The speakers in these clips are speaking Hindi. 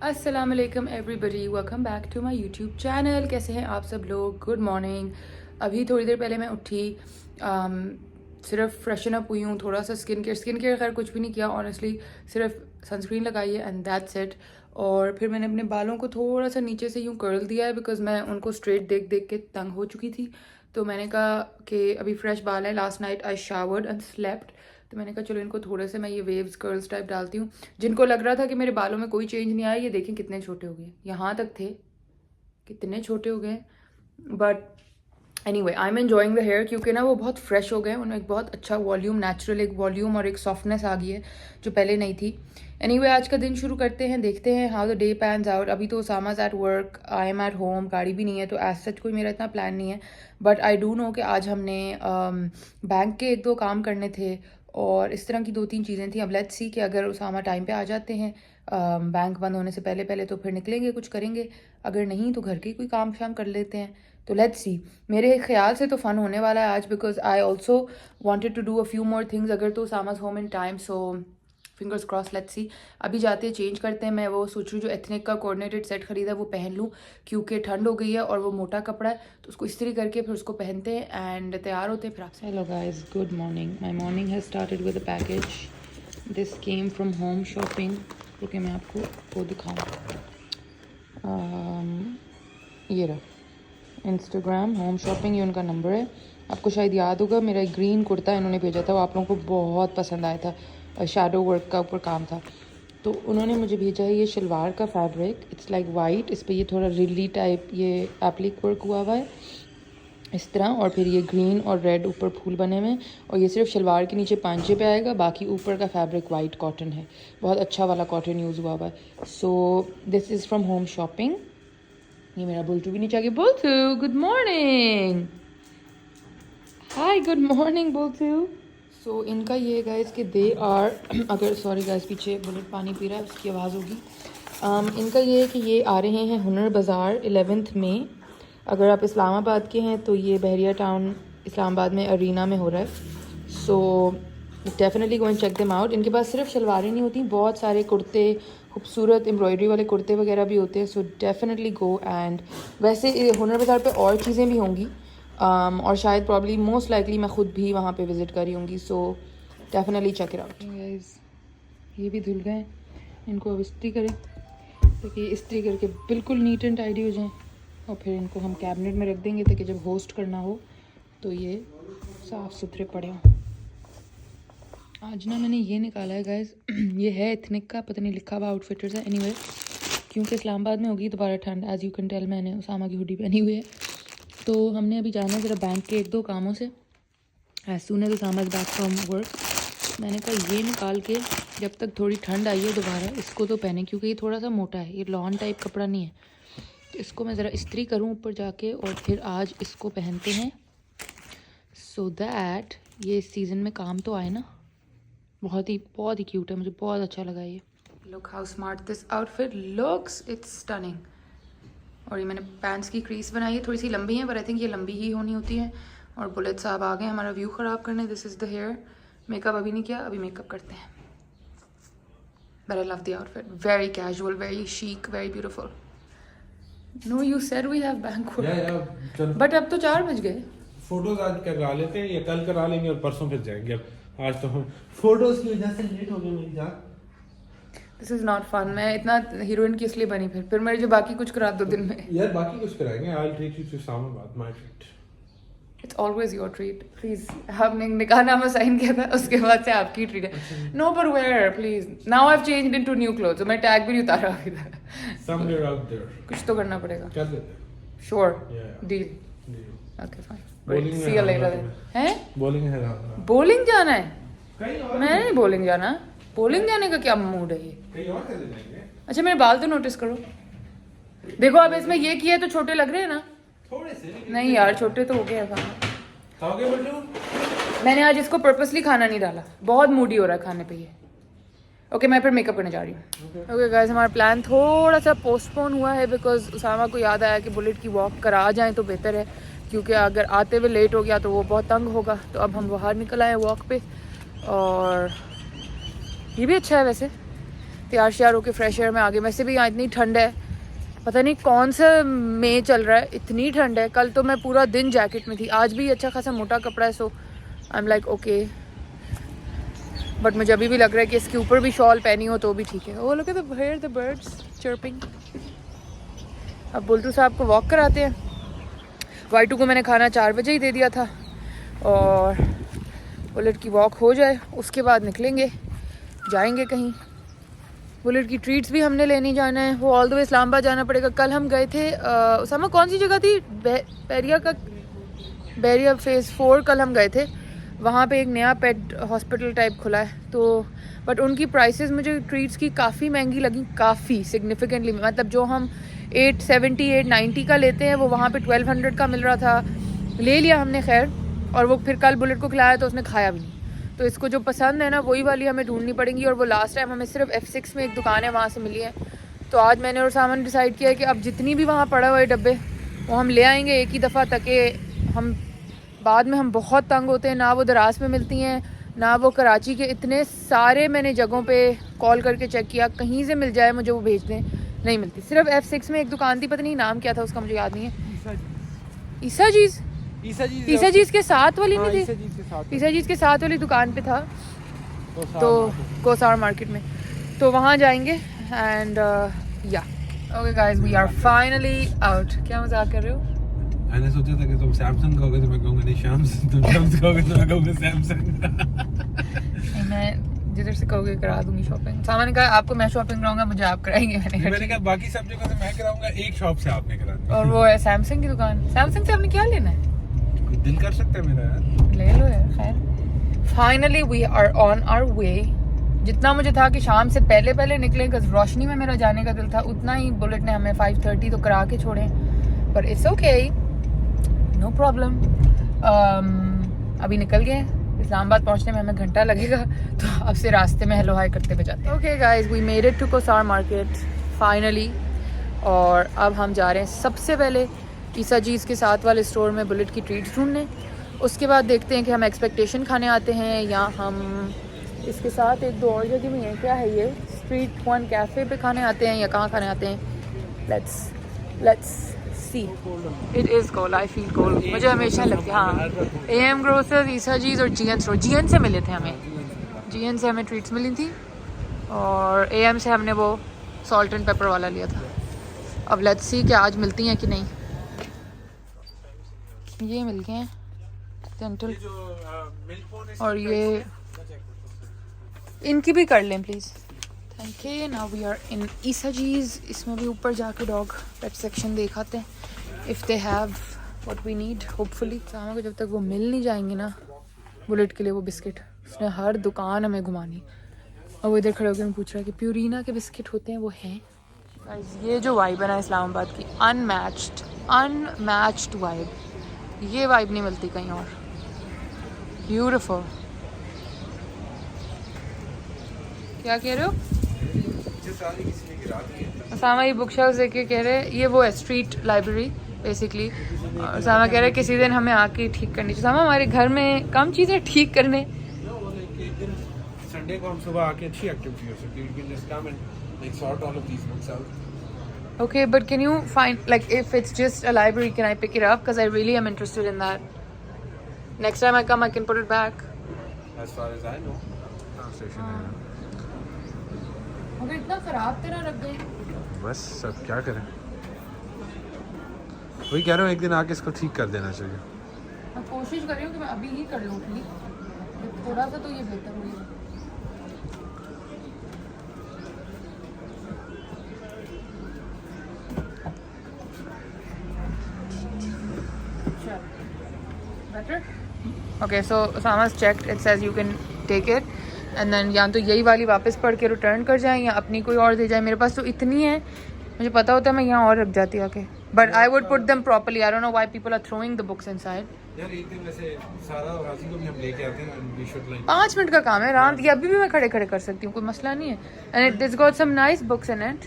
अस्सलाम वालेकुम everybody, welcome back to my YouTube channel. कैसे हैं आप सब लोग? Good morning. अभी थोड़ी देर पहले मैं उठी, सिर्फ फ्रेशन अप हुई हूँ, थोड़ा सा स्किन केयर खैर कुछ भी नहीं किया ऑनेस्टली, सिर्फ सनस्क्रीन लगाई है एंड दैट्स इट। और फिर मैंने अपने बालों को थोड़ा सा नीचे से यूँ कर्ल दिया है बिकॉज मैं उनको स्ट्रेट देख देख के तंग हो चुकी थी। तो मैंने कहा कि अभी फ्रेश बाल है, last night I showered and slept, तो मैंने कहा चलो इनको थोड़े से मैं ये वेव्स कर्ल्स टाइप डालती हूँ। जिनको लग रहा था कि मेरे बालों में कोई चेंज नहीं आया, ये देखें कितने छोटे हो गए, यहाँ तक थे कितने छोटे हो गए। But anyway I am enjoying the hair क्योंकि ना वो बहुत फ्रेश हो गए, उन्हें एक बहुत अच्छा वॉल्यूम, नेचुरल एक वॉल्यूम और एक सॉफ्टनेस आ गई है जो पहले नहीं थी। एनीवे आज का दिन शुरू करते हैं, देखते हैं how the day pans out. अभी तो Usama's at work, I am at home, गाड़ी भी नहीं है, तो एज सच कोई मेरा इतना प्लान नहीं है। बट आई डू नो कि आज हमने बैंक के एक दो काम करने थे और इस तरह की दो तीन चीज़ें थी। अब लेट्स सी कि अगर उसामा टाइम पे आ जाते हैं बैंक बंद होने से पहले पहले तो फिर निकलेंगे, कुछ करेंगे, अगर नहीं तो घर के कोई काम शाम कर लेते हैं। तो लेट्स सी, मेरे ख्याल से तो फ़न होने वाला है आज because I also wanted to do a few more things अगर तो Usama's home in time, so fingers crossed, let's see. अभी जाते हैं चेंज करते हैं। मैं वो सोच रही हूँ जो एथनिक का कोऑर्डिनेटेड सेट खरीदा है वो पहन लूँ क्योंकि ठंड हो गई है और वो मोटा कपड़ा है, तो उसको इस्त्री करके फिर उसको पहनते हैं एंड तैयार होते हैं फिर आपसे। Hello guys, good morning. My morning has started with a package, this came from home shopping. रुके मैं आपको वो दिखाऊँ, ये रहा इंस्टाग्राम होम शॉपिंग, ये उनका नंबर है। आपको शायद याद होगा मेरा एक ग्रीन कुर्ता इन्होंने भेजा था, वो आप लोगों को बहुत पसंद आया था, शैडो वर्क का ऊपर काम था। तो उन्होंने मुझे भेजा है ये शलवार का फैब्रिक, इट्स लाइक वाइट, इस पर ये थोड़ा रिली टाइप ये एप्लिक वर्क हुआ हुआ है इस तरह, और फिर ये ग्रीन और रेड ऊपर फूल बने हुए हैं, और ये सिर्फ शलवार के नीचे पांचे पे आएगा, बाकी ऊपर का फैब्रिक वाइट कॉटन है, बहुत अच्छा वाला कॉटन यूज़ हुआ हुआ है। So this is from home shopping. ये मेरा बुलटू भी नीचे आ गया। Bultu good morning, hi good morning Bultu. So इनका ये गाइस कि दे आर अगर सॉरी गाइस पीछे बुलेट पानी पी रहा है उसकी आवाज़ होगी। इनका ये है कि ये आ रहे हैं हुनर बाज़ार 11 मई। अगर आप इस्लामाबाद के हैं तो ये बहरिया टाउन इस्लामाबाद में अरीना में हो रहा है। So definitely go and check them out. इनके पास सिर्फ शलवारें नहीं होती, बहुत सारे कुर्ते, खूबसूरत एम्ब्रॉयडरी वाले कुर्ते वगैरह भी होते हैं। सो डेफिनेटली गो एंड वैसे हुनर बाज़ार पे और चीज़ें भी होंगी और शायद प्रॉब्ली मोस्ट लाइकली मैं ख़ुद भी वहाँ पे विज़िट करी होंगी। So definitely check it out. Guys ये भी धुल गए, इनको अब इस्त्री करें ताकि इस्त्री करके बिल्कुल नीट एंड टाइडी हो जाएं, और फिर इनको हम कैबिनेट में रख देंगे ताकि जब होस्ट करना हो तो ये साफ़ सुथरे पड़े हों। आज ना मैंने ये निकाला है गाइस ये है एथनिक का, पता नहीं लिखा हुआ आउटफिटर्स है। एनीवे क्योंकि इस्लामाबाद में होगी दोबारा ठंड, एज़ यू कैन टेल मैंने उसामा की हुडी पहनी हुई है, तो हमने अभी जाना है ज़रा बैंक के एक दो कामों से। As soon as Usama back from work, मैंने कहा ये निकाल के जब तक थोड़ी ठंड आई है दोबारा इसको तो पहने, क्योंकि ये थोड़ा सा मोटा है, ये लॉन टाइप कपड़ा नहीं है, तो इसको मैं ज़रा इस्त्री करूँ ऊपर जाके और फिर आज इसको पहनते हैं सो दैट ये इस सीज़न में काम तो आए ना। बहुत ही क्यूट है, मुझे बहुत अच्छा लगा ये। Look how smart this outfit looks, it's stunning. और ये मैंने पैंट्स की क्रीज बनाई है, थोड़ी सी लंबी है पर आई थिंक ये लंबी ही होनी होती है। और बुलेट साहब आ गए हमारा व्यू ख़राब करने। This is the hair, makeup अभी नहीं किया, अभी मेकअप करते हैं। But I love the outfit, very casual, very chic, very beautiful. No you said we have banquet, but अब तो 4 बज गए। फोटोज आज करवा लेते हैं या कल करा लेंगे और परसों फिर जाएंगे। अब आज तो हम फोटोज की वजह से लेट हो गए मेरी जान। This is not fun. मैं इतना हीरोइन किस लिए बनी फिर मेरे जो बाकी कुछ करा दो दिन में। यार बाकी कुछ कराएंगे। I will take you to Islamabad, my treat. It's always your treat, please. हमने निकाहनामा साइन किया था उसके बाद से आपकी ट्रीट है। नो पर wear please, now I have changed into new clothes, मैं टैग भी नहीं उतारा अभी तक। समवेयर आउट देयर कुछ तो करना पड़ेगा। कर देते हैं। Sure, Yeah. डील। जी। ओके फाइन, Bowling में सी यू लेटर आना हैं। बॉलिंग है रात बॉलिंग जाना है? कहीं और मैं नहीं बॉलिंग जाना। बॉलिंग जाने का क्या मूड है ये? कहीं और चले जाएंगे। अच्छा मेरे बाल तो नोटिस करो, देखो अब इसमें ये किया है तो छोटे लग रहे हैं ना? थोड़े से नहीं यार छोटे तो हो गए हैं खाना। खाओगे बल्टू? मैंने आज इसको पर्पसली खाना नहीं डाला, बहुत मूडी हो रहा है खाने पे ये। ओके मैं फिर मेकअप करने जा रही हूँ। ओके गाइस, हमारा प्लान थोड़ा सा पोस्टपोन हुआ है बिकॉज उसामा को याद आया कि बुलेट की वॉक करा जाएँ तो बेहतर है, क्योंकि अगर आते हुए लेट हो गया तो वो बहुत तंग होगा। तो अब हम बाहर निकल आए वॉक पे, और ये भी अच्छा है वैसे, तैयार श्यार होकर फ्रेश एयर में आगे। वैसे भी यहाँ इतनी ठंड है, पता नहीं कौन सा मई चल रहा है, इतनी ठंड है। कल तो मैं पूरा दिन जैकेट में थी, आज भी अच्छा खासा मोटा कपड़ा है, so I am like okay. But मुझे अभी भी लग रहा है कि इसके ऊपर भी शॉल पहनी हो तो भी ठीक है। Oh look at the here the birds chirping. अब बुल्टू साहब को वॉक कराते हैं। वाई2 को मैंने खाना 4 बजे ही दे दिया था, और बुलेट की वॉक हो जाए उसके बाद निकलेंगे, जाएंगे कहीं। बुलेट की ट्रीट्स भी हमने लेनी जाना है, वो ऑल द वे इस्लामाबाद जाना पड़ेगा। कल हम गए थे उसामा, कौन सी जगह थी, बैरिया फेज़ 4 कल हम गए थे। वहाँ पे एक नया पेट हॉस्पिटल टाइप खुला है, तो बट उनकी प्राइसेस मुझे ट्रीट्स की काफ़ी महंगी लगी, काफ़ी सिग्निफिकेंटली। मतलब जो हम 870 890 का लेते हैं वो वहाँ पे 1200 का मिल रहा था। ले लिया हमने खैर, और वो फिर कल बुलेट को खिलाया तो उसने खाया भी नहीं। तो इसको जो पसंद है ना वही वाली हमें ढूंढनी पड़ेंगी, और वो लास्ट टाइम हमें सिर्फ F6 में एक दुकान है वहाँ से मिली है। तो आज मैंने और सामान डिसाइड किया है कि अब जितनी भी वहाँ पड़ा हुए डब्बे वो हम ले आएंगे एक ही दफ़ा, ताकि हम बाद में हम बहुत तंग होते हैं। ना वो दराज में मिलती हैं, ना वो कराची के इतने सारे मैंने जगहों पे कॉल करके चेक किया, कहीं से मिल जाए मुझे वो भेज दें, नहीं मिलती। सिर्फ F6 में एक दुकान थी, पता नहीं नाम क्या था उसका, मुझे याद नहीं है। ईसा चीज़ के साथ वाली नहीं थी, ईसा चीज़ के साथ वाली दुकान पे था, तो कोसार मार्केट में। तो वहाँ जाएंगे एंड या okay guys, we are finally out. क्या मजाक कर रहे हो? मैंने सोचा था कि तुम सैमसंग कहोगे तो मैं कहूँगा नहीं शाम्स, तुम शाम्स कहोगे तो मैं कहूँगा सैमसंग। मैं जिधर से कहोगे करा दूंगी शॉपिंग। सामान ने कहा आपको मैं शॉपिंग कराऊंगा, मुझे आप कराएंगे। मैंने कहा बाकी सब जगह से मैं कराऊंगा, एक शॉप से आपने कराना। और वो है सैमसंग की दुकान। सैमसंग से आपने क्या लेना है? दिल कर सकता है मेरा यार, ले लो यार। खैर finally we are on our way. जितना मुझे था कि शाम से पहले पहले निकले, बिकॉज रोशनी में मेरा जाने का दिल था, उतना ही बुलेट ने हमें 5:30 तो करा के छोड़े। पर इट्स ओके, नो प्रॉब्लम। अभी निकल गए, इस्लामाबाद पहुंचने में हमें घंटा लगेगा, तो अब से रास्ते में हेलो हाई करते हुए जाते हैं। Okay guys, we made it to कोसार मार्केट फाइनली, और अब हम जा रहे हैं सबसे पहले ईसा जीज़ के साथ वाले स्टोर में बुलेट की ट्रीट्स ढूंढने। उसके बाद देखते हैं कि हम एक्सपेक्टेशन खाने आते हैं, या हम इसके साथ एक दो और जगह भी हैं, क्या है ये, स्ट्रीट 1 कैफ़े पे खाने आते हैं, या कहाँ खाने आते हैं। Let's see. It is cold, I feel cold, मुझे हमेशा लगता है। हाँ, AM ग्रोसर्स, ईसा जीज़ और GN स्टोर। GN से मिले थे हमें, GN से हमें ट्रीट्स मिली थी, और AM से हमने वो सॉल्ट एंड पेपर वाला लिया था। अब लेट्स सी कि आज मिलती हैं कि नहीं। ये मिल गए हैं डेंटल, और ये इनकी भी कर लें please, thank you. Now we are in ईसा जीज़। इसमें भी ऊपर जाके डॉग पेट सेक्शन देखाते हैं, if they have what we need hopefully. सामा को जब तक वो मिल नहीं जाएंगे ना बुलेट के लिए वो बिस्किट, उसने हर दुकान हमें घुमानी, और वो इधर खड़े होकर पूछ रहा है कि प्यूरिना के बिस्किट होते हैं, वो हैं। ये जो वाइब है ना इस्लामाबाद की, अनमैच्ड वाइब, ये वाइब नहीं मिलती कहीं और। ब्यूटीफुल। क्या कह रहे हो? सामा ये बुक शेल्फ देख के कह रहे हैं ये वो है स्ट्रीट लाइब्रेरी बेसिकली, और सामा कह रहे हैं किसी दिन हमें आके ठीक करनी चाहिए। सामा हमारे घर में कम चीज़ें ठीक करने, संडे को हम सुबह आके अच्छी एक्टिविटी हो सकती है, you can just come and like sort all of these books out. Okay, but can you find, like, if it's just a library, can I pick it up? Because I really am interested in that. Next time I come, I can put it back. As far as I know, translation है। अगर इतना खराब तरह रख गए, बस सब क्या करें, वही कह रहा हूँ एक दिन आके इसको ठीक कर देना चाहिए। मैं कोशिश कर रही हूँ कि मैं अभी ही कर लूँ ठीक, थोड़ा सा तो ये बेहतर होगा। Better? Okay, so Osama's checked. It says you can take it, and then या तो यही वाली वापस पढ़ के रिटर्न कर जाएं, या अपनी कोई और दे जाए। मेरे पास तो इतनी है, मुझे पता होता है मैं यहाँ और रख जाती आके, but I would put them properly. I don't know why people are throwing the books inside. यार एक दिन वैसे सारा और हाजी को भी हम लेके आते हैं, and we should like 5 minute का काम है, रात ये अभी भी मैं खड़े खड़े कर सकती हूँ, कोई मसला नहीं है। And it's got some nice books in it.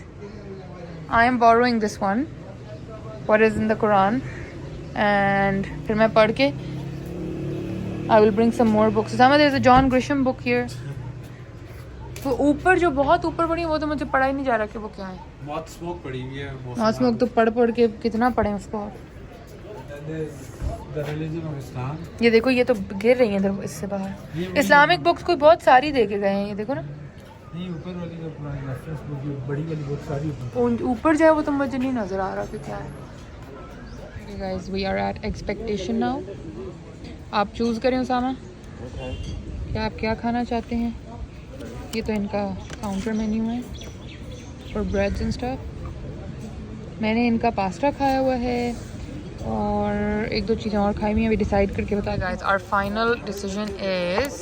I am borrowing this one, what is in the Quran, and फिर मैं पढ़ के I will bring some more books. Osama, there's a John Grisham book here. वो ऊपर जो बहुत ऊपर पड़ी है वो तो मुझे पढ़ा ही नहीं जा रहा कि वो क्या है। बहुत स्मोक पड़ी हुई है। हाँ स्मोक तो पढ़ के कितना पढ़े उसको। The religion of Islam. ये देखो ये तो गिर रही है इधर इससे बाहर। इस्लामिक बुक्स कोई बहुत सारी दे के गए हैं, ये देखो ना। नहीं ऊपर वाली जो पुरानी रेफरेंस बुक जो बड़ी वाली बहुत सारी ऊपर। ऊपर जाए वो तो मुझे नहीं नजर आ रहा कि क्या है। Guys we are at expectation now. आप चूज करें उसामा, क्या आप क्या खाना चाहते हैं। ये तो इनका काउंटर मेन्यू है और ब्रेड्स एंड स्टफ। मैंने इनका पास्ता खाया हुआ है और एक दो चीज़ें और खाई हुई हैं, अभी डिसाइड करके बताया। Guys our final decision is,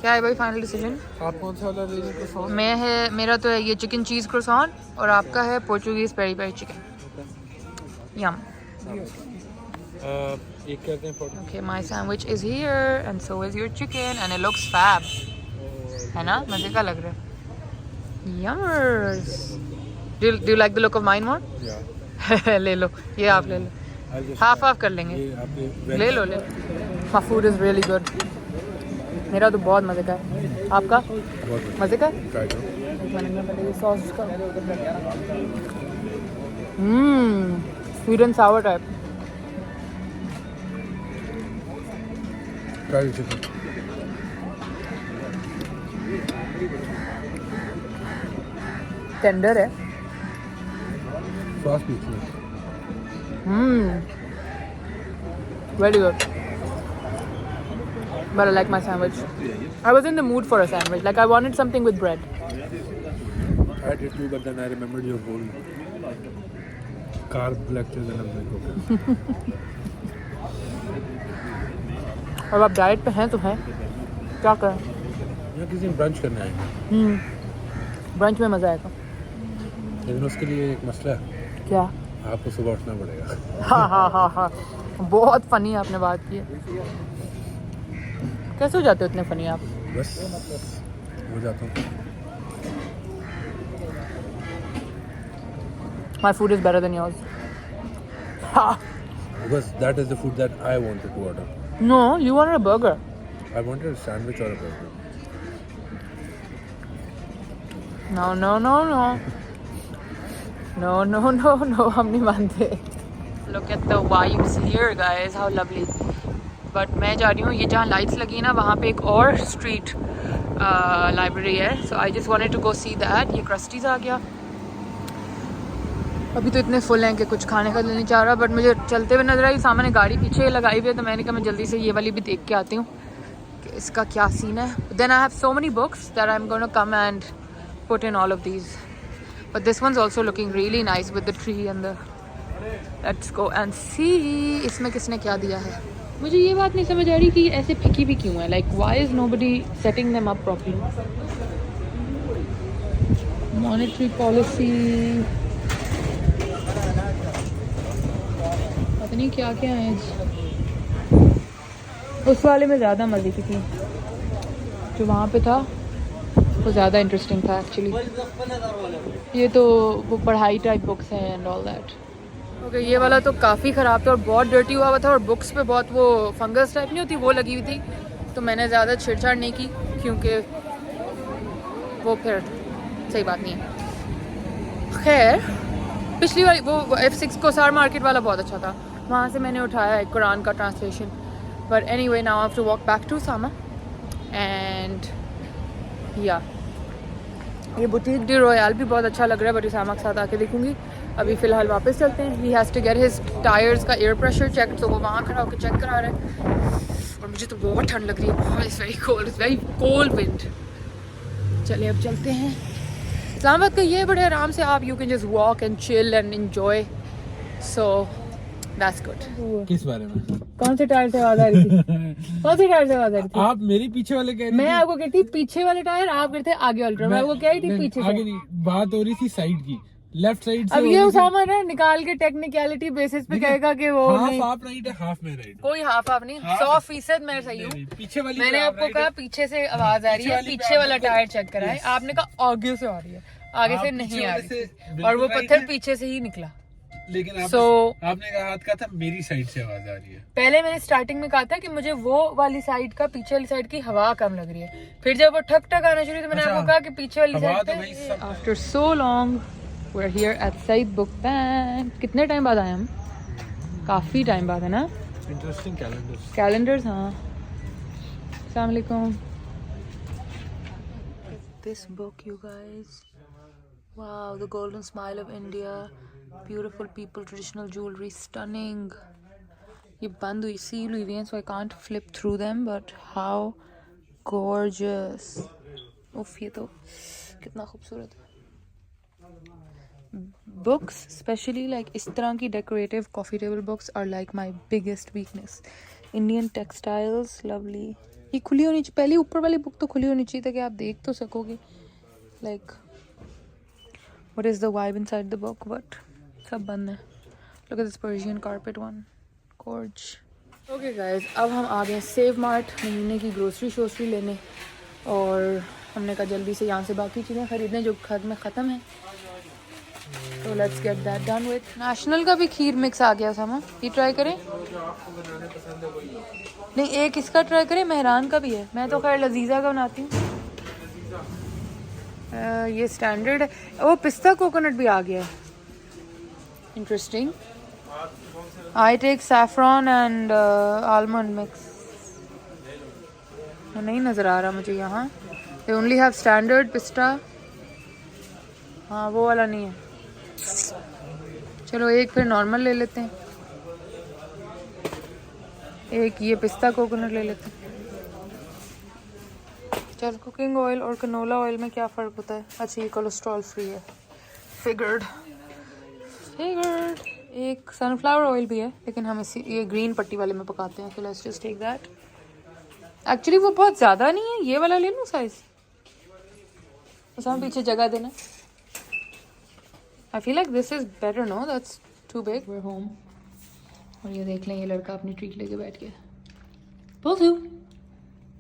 क्या है भाई फाइनल डिसीजन? आप कौन सा वाला ले लीजिए? मैं है, मेरा तो है ये चिकन चीज़ क्रोसान और आपका है Portuguese peri peri chicken. Yum. एक करते हैं photo. Okay my sandwich is here and so is your chicken and it looks fab. है ना, मजे का लग रहा है। Yummers. Do you like the look of mine more? ले लो, ये आप ले लो, हाफ हाफ कर लेंगे। ले लो ले लो। My food is really good. मेरा तो बहुत मजे का है। आपका मजे का? सॉस का sweet and Sawar type. Tender है। सॉस भी very good. But I like my sandwich. I was in the mood for a sandwich. Like I wanted something with bread. I did too, but then I remembered your whole carb lectures and I'm like, okay. अब आप डाइट पे हैं तो हैं, क्या करें? यहाँ किसी दिन ब्रंच करने आएंगे। ब्रंच में मज़ा आएगा। लेकिन उसके लिए एक मसला है। क्या? आपको सुबह उठना पड़ेगा। हाँ बहुत फनी आपने बात की है। कैसे हो जाते हो इतने फनी आप? बस हो जाता हूँ। My food is better than yours. Because that is the food that I wanted to order. No, you wanted a burger. I wanted a sandwich or a burger. No. No, हम नहीं मानते। Look at the vibes here, guys. How lovely. But मैं जा रही हूँ, ये जहाँ लाइट्स लगी है ना वहाँ पे एक और स्ट्रीट लाइब्रेरी है। So I just wanted to go see that. ये क्रस्टीज आ गया। अभी तो इतने फुल हैं कि कुछ खाने का दिल नहीं चाह रहा, बट मुझे चलते हुए नजर आई। सामने गाड़ी पीछे लगाई हुई है तो मैंने कहा मैं जल्दी से ये वाली भी देख के आती हूँ कि इसका क्या सीन है। Then I have so many books that I am going to come and put in all of these, but this ones also looking really nice with the tree and the, let's go and see इसमें किसने क्या दिया है। मुझे ये बात नहीं समझ आ रही कि ऐसे फिकी भी क्यों है। Like why is nobody setting them up properly. Monetary policy, पता नहीं क्या क्या है। उस वाले में ज़्यादा मज़े की थी, जो वहाँ पे था वो ज़्यादा इंटरेस्टिंग था एक्चुअली। ये तो वो पढ़ाई टाइप बुक्स हैं एंड ऑल दैट। ओके ये वाला तो काफ़ी ख़राब था और बहुत डर्टी हुआ था और बुक्स पे बहुत वो फंगस टाइप नहीं होती वो लगी हुई थी, तो मैंने ज़्यादा छेड़छाड़ नहीं की क्योंकि वो फिर सही बात नहीं है। खैर पिछली वाली वो F6 कोसार मार्केट वाला बहुत अच्छा था, वहाँ से मैंने उठाया है कुरान का translation. But anyway now I have to walk back to सामा एंड या ये बुटीक डी रॉयल भी बहुत अच्छा लग रहा है, बट सामा के साथ आके देखूंगी। अभी फ़िलहाल वापस चलते हैं। He has to get his tyres का एयर प्रेशर चेक, तो वो वहाँ खड़ा होकर चेक करा रहा है और मुझे तो बहुत ठंड लग रही है। It's very cold wind. चलिए अब चलते हैं। इस्लामाबाद का ये बड़े आराम से आप you can just walk and chill and enjoy, so that's good. किस बारे में? कौन से टायर से आवाज आ रही थी? कौन से टायर से आवाज आ रही थी? आप मेरे पीछे वाले कह रही मैं थी। आपको कहती पीछे वाले टायर, आप कहते आगे वाले टायर। मैं आपको कह रही थी पीछे आगे नहीं, बात हो रही थी साइड की, लेफ्ट साइड से। अब ये उसामा ना निकाल के टेक्निकलिटी बेसिस पे कहेगा कि वो हाफ आप राइट है, हाफ में राइट। कोई हाफ आप नहीं, 100% मैं सही हूँ। पीछे वाली मैंने आपको कहा पीछे से आवाज आ रही है, पीछे वाला टायर चेक करा है। आपने कहा आगे से आ रही है, आगे से नहीं आ रही, और वो पत्थर पीछे से ही निकला। लेकिन आपने कहा था मेरी साइड से आवाज आ रही है। पहले मैंने स्टार्टिंग में कहा था कि मुझे वो वाली साइड का, पीछे वाली साइड की हवा कम लग रही है। फिर जब वो ठक ठक आना शुरू तो मैंने आपको कहा कि पीछे वाली साइड पे। After so long we are here at Saeed book bank. कितने टाइम बाद आए हम? काफी टाइम बाद है ना। Interesting calendars. हाँ, अस्सलाम वालेकुम। This book, you guys. Wow, the golden smile of India. Beautiful people, traditional jewelry, stunning. ये बंद हुई, सील हुई हैं, so I can't flip through them. But how gorgeous! उफ, ये तो कितना खूबसूरत है। Books, especially like इस तरह की decorative coffee table books are like my biggest weakness. Indian textiles, lovely. ये खुली होनी चाहिए, पहली ऊपर वाली बुक तो खुली होनी चाहिए ताकि आप देख तो सकोगे like what is the vibe inside the book, but सब बंद है। Look at this Persian carpet one, gorge. Okay guys, अब हम आ गए सेव मार्ट महीने की ग्रोसरी शोसरी लेने, और हमने कहा जल्दी से यहाँ से बाकी चीज़ें खरीदने जो घर में ख़त्म है, तो let's get that done with. National का भी खीर मिक्स आ गया था ना, ये ट्राई करें? नहीं, एक इसका ट्राई करें, मेहरान का भी है। मैं तो खैर लजीजा का बनाती हूँ। ये स्टैंडर्ड है। वो पिस्ता कोकोनट भी आ गया है, interesting. I take saffron and almond mix. नहीं नज़र आ रहा मुझे यहाँ। दे ओनली हैव स्टैंडर्ड पिस्ता। हाँ, वो वाला नहीं है। चलो एक फिर नॉर्मल ले लेते हैं, एक ये पिस्ता कोकोनट ले लेते हैं। चल, कुकिंग ऑयल और कनोला ऑयल में क्या फ़र्क होता है? अच्छा, ये कोलेस्ट्रॉल फ्री है। फिगर्ड। एक सनफ्लावर ऑयल भी है, लेकिन हम इसी ये ग्रीन पट्टी वाले में पकाते हैं, तो let's just take that. Actually वो बहुत ज़्यादा नहीं है, ये वाला ले लूँ साइज़? बस हम पीछे जगह देना। I feel like this is better, no that's too big. We are home. और ये देख लें, ये लड़का अपनी ट्रीट लेके बैठ गया। बोल दो,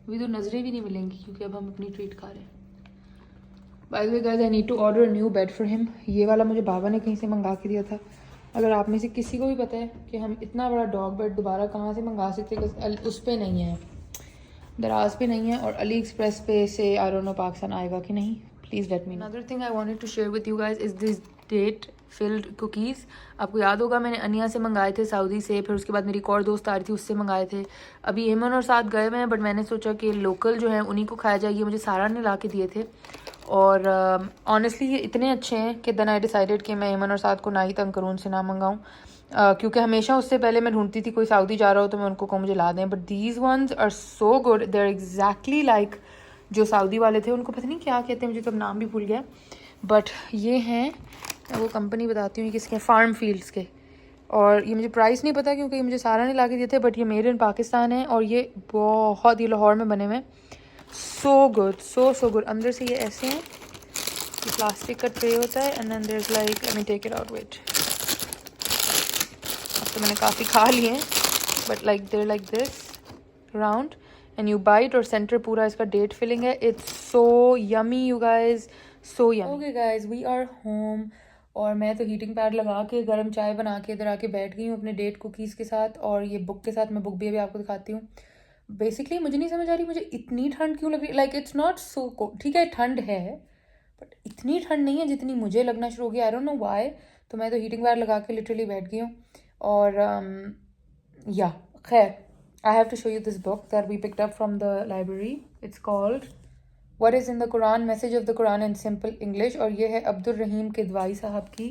अभी तो नज़रें भी नहीं मिलेंगी क्योंकि अब हम अपनी ट्रीट खा रहे हैं। By the way guys, I need to order a new bed for him. ये वाला मुझे बाबा ने कहीं से मंगा के दिया था। अगर आप में से किसी को भी पता है कि हम इतना बड़ा डॉग बेड दोबारा कहाँ से मंगा सकते हैं, उस पर नहीं है, दराज पे नहीं है, और अली एक्सप्रेस पे से आई डोंट नो पाकिस्तान आएगा कि नहीं, please let me know. Another thing I wanted to share with you guys is this date filled cookies. आपको याद होगा मैंने अनिया से मंगाए थे सऊदी से, फिर उसके बाद मेरी एक और दोस्त आ रही थी, उससे मंगाए थे। अभी हेमन और साथ गए हुए हैं, बट मैंने सोचा कि लोकल जो है उन्हीं को खाया जाएगी। मुझे सारा ने ला के दिए थे, और ऑनेस्टली ये इतने अच्छे हैं कि देन आई डिसाइडेड कि मैं हेमन और साथ को ना ही तंग करूँ, उनसे ना मंगाऊँ, क्योंकि हमेशा उससे पहले मैं ढूंढती थी कोई सऊदी जा रहा हो तो मैं उनको कहूँ मुझे ला दें। But these ones are so good, they are exactly like जो सऊदी वाले थे, उनको पता नहीं क्या कहते हैं, मुझे तो नाम भी भूल गया। बट ये हैं, वो कंपनी बताती हूँ किसके, फार्म फील्ड्स के। और ये मुझे प्राइस नहीं पता क्योंकि ये मुझे सारा नहीं ला के दिए थे, बट ये मेड इन पाकिस्तान है, और ये बहुत, ये लाहौर में बने हुए हैं। So good, so good. अंदर से ये ऐसे हैं, ये प्लास्टिक का ट्रे होता है, and then there is like, let me take it out, wait. तो मैंने काफ़ी खा लिए हैं, but like there like this round, and you bite, और सेंटर पूरा इसका डेट फिलिंग है। It's so yummy you guys, so yummy. Okay guys, we are home, और मैं तो हीटिंग पैड लगा के गर्म चाय बना के इधर आके बैठ गई हूँ अपने डेट कुकीज़ के साथ, और ये बुक के साथ। मैं बुक भी अभी आपको दिखाती हूँ। बेसिकली मुझे नहीं समझ आ रही मुझे इतनी ठंड क्यों लग रही, like it's not so cold. ठीक है, ठंड है, बट इतनी ठंड नहीं है जितनी मुझे लगना शुरू हो गया। I don't know why. तो मैं तो हीटिंग पैड लगा के लिटरली बैठ गई हूँ। और या खैर, I have to show you this book that we picked up from the library. It's called what is in the Quran, message of the Quran in simple English, और ये है अब्दुल रहीम किदवाई साहब की।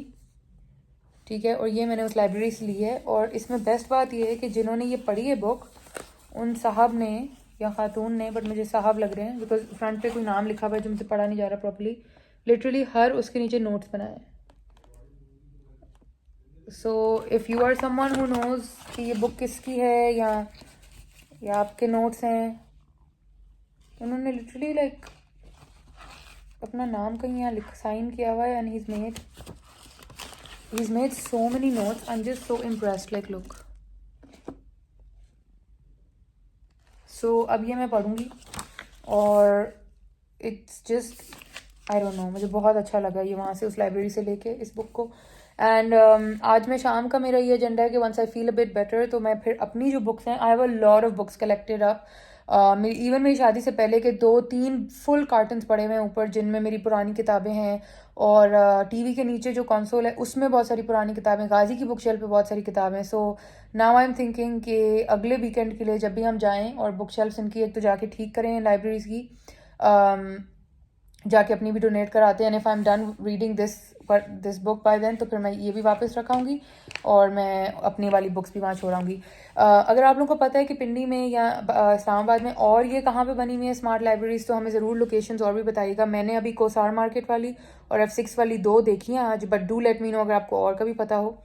ठीक है, और ये मैंने उस लाइब्रेरी से ली है। और इसमें बेस्ट बात ये है कि जिन्होंने ये पढ़ी है बुक, उन साहब ने या खातून ने, बट मुझे साहब लग रहे हैं बिकॉज फ्रंट पे कोई नाम लिखा हुआ है जो मुझे पढ़ा नहीं जा रहा प्रॉपर्ली, लिटरली हर उसके नीचे नोट्स बनाए हैं। So if you are someone who knows कि ये बुक किसकी है, या आपके नोट्स हैं, उन्होंने लिटरली लाइक अपना नाम कहीं यहाँ साइन किया हुआ है, and he's made so many notes. I'm just so impressed, like look. So अब ये मैं पढ़ूंगी, और it's just I don't know, मुझे बहुत अच्छा लगा ये वहाँ से उस लाइब्रेरी से लेके इस बुक को। एंड आज मैं शाम का मेरा ये एजेंडा है कि once I feel a bit better तो मैं फिर अपनी जो बुक्स हैं, I have a lot of books collected up. Even मेरी शादी से पहले के 2-3 फुल कार्टन्स पड़े हुए हैं ऊपर, जिनमें मेरी पुरानी किताबें हैं। और टीवी के नीचे जो कंसोल है उसमें बहुत सारी पुरानी किताबें, गाजी की बुक शेल्फ पे बहुत सारी किताबें। So now I am thinking कि अगले वीकेंड के लिए जब भी हम जाएं और बुक शेल्फ इनकी एक तो जाके ठीक करें लाइब्रेरीज की, जाके अपनी भी डोनेट कराते हैं। And if I am done reading this book by then तो फिर मैं ये भी वापस रखाऊंगी और मैं अपनी वाली बुक्स भी वहाँ छोड़ाऊंगी। अगर आप लोगों को पता है कि पिंडी में या इस्लामाबाद में और ये कहाँ पे बनी हुई है स्मार्ट लाइब्रेरीज, तो हमें ज़रूर लोकेशंस और भी बताइएगा। मैंने अभी कोसार मार्केट वाली और F6 वाली 2 देखी हैं आज, but do let me no अगर आपको और का भी पता हो।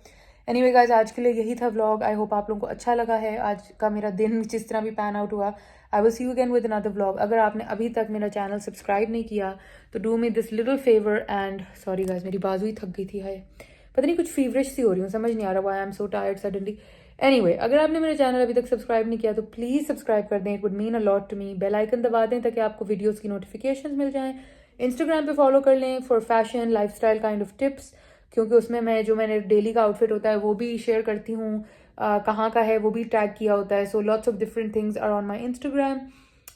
एनीवे गाइस, आज के लिए यही था व्लॉग। आई होप आप लोगों को अच्छा लगा है आज का मेरा दिन, जिस तरह भी पैन आउट हुआ। आई will see you again with another vlog. अगर आपने अभी तक मेरा चैनल सब्सक्राइब नहीं किया तो do me this little favour and sorry guys, मेरी बाजू ही थक गई थी। है पता नहीं कुछ फीवरिश सी हो रही हूँ, समझ नहीं आ रहा why I am so tired suddenly. Anyway, अगर आपने मेरा चैनल अभी तक सब्सक्राइब नहीं किया तो प्लीज़ सब्सक्राइब कर दें, it would mean a lot to me. Bell icon दबा दें ताकि आपको वीडियोज़ की नोटिफिकेशन मिल जाएं। इंस्टाग्राम पे फॉलो कर लें for fashion lifestyle kind of tips, क्योंकि उसमें मैं जो मैंने डेली का आउटफिट होता है वो भी शेयर करती हूँ। कहाँ का है वो भी टैग किया होता है। So lots of different things are on my Instagram,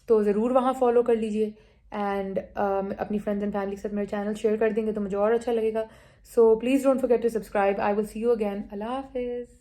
तो ज़रूर वहाँ फॉलो कर लीजिए। एंड अपनी फ्रेंड्स एंड फैमिली के साथ मेरा चैनल शेयर कर देंगे तो मुझे और अच्छा लगेगा। So please don't forget to subscribe. I will see you again. अल्लाह हाफिज़।